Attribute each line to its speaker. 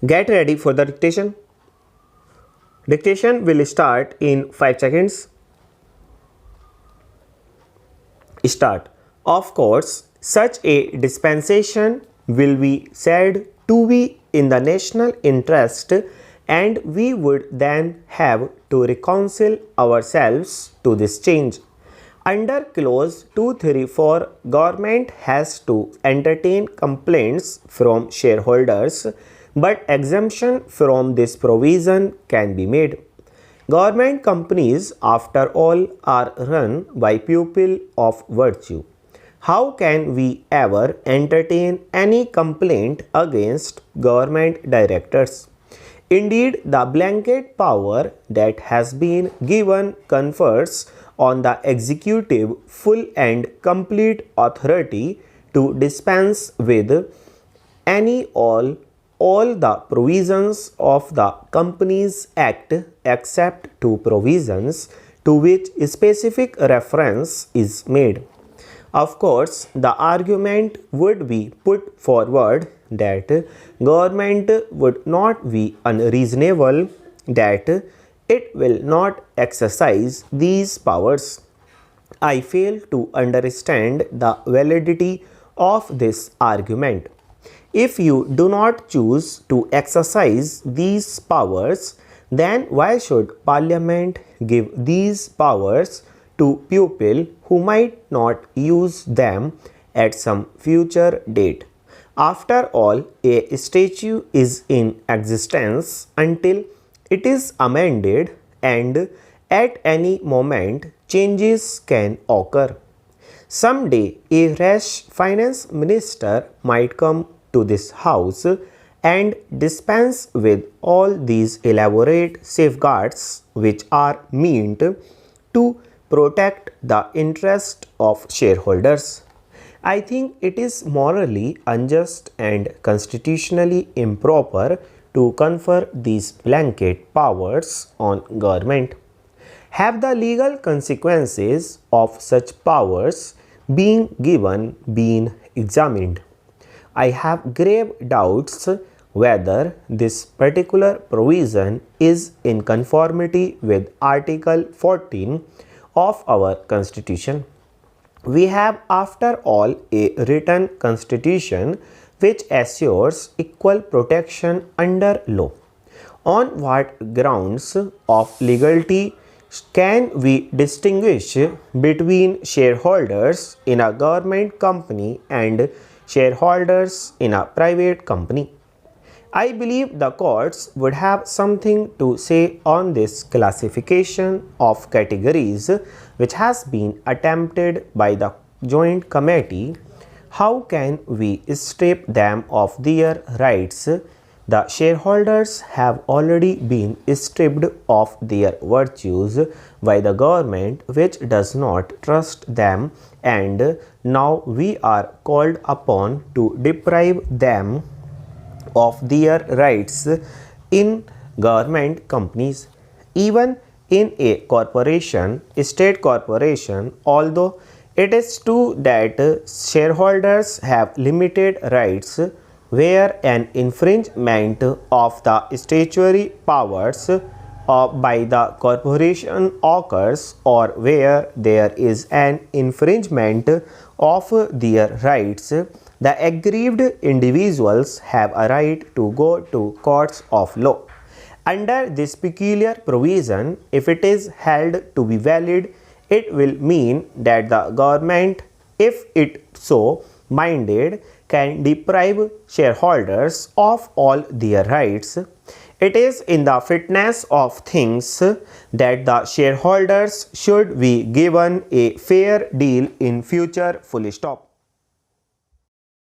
Speaker 1: Get ready for the dictation. Dictation will start in 5 seconds. Start. Of course, such a dispensation will be said to be in the national interest, and we would then have to reconcile ourselves to this change. Under clause 234, government has to entertain complaints from shareholders, but exemption from this provision can be made. Government companies, after all, are run by people of virtue. How can we ever entertain any complaint against government directors? Indeed, the blanket power that has been given confers on the executive full and complete authority to dispense with any all the provisions of the Companies Act except two provisions to which specific reference is made. Of course, the argument would be put forward that government would not be unreasonable, that it will not exercise these powers. I fail to understand the validity of this argument. If you do not choose to exercise these powers, then why should Parliament give these powers to people who might not use them at some future date? After all, a statute is in existence until it is amended, and at any moment changes can occur. Someday a rash finance minister might come to this house and dispense with all these elaborate safeguards which are meant to protect the interest of shareholders. I think it is morally unjust and constitutionally improper to confer these blanket powers on government. Have the legal consequences of such powers being given been examined? I have grave doubts whether this particular provision is in conformity with Article 14 of our Constitution. We have, after all, a written constitution which assures equal protection under law. On what grounds of legality can we distinguish between shareholders in a government company and shareholders in a private company? I believe the courts would have something to say on this classification of categories which has been attempted by the Joint Committee. How can we strip them of their rights? The shareholders have already been stripped of their virtues by the government, which does not trust them, and now we are called upon to deprive them of their rights in government companies. Even in a corporation, state corporation, although it is true that shareholders have limited rights, where an infringement of the statutory powers by the corporation occurs, or where there is an infringement of their rights, the aggrieved individuals have a right to go to courts of law. Under this peculiar provision, if it is held to be valid, it will mean that the government, if it so minded, can deprive shareholders of all their rights. It is in the fitness of things that the shareholders should be given a fair deal in future. Full stop.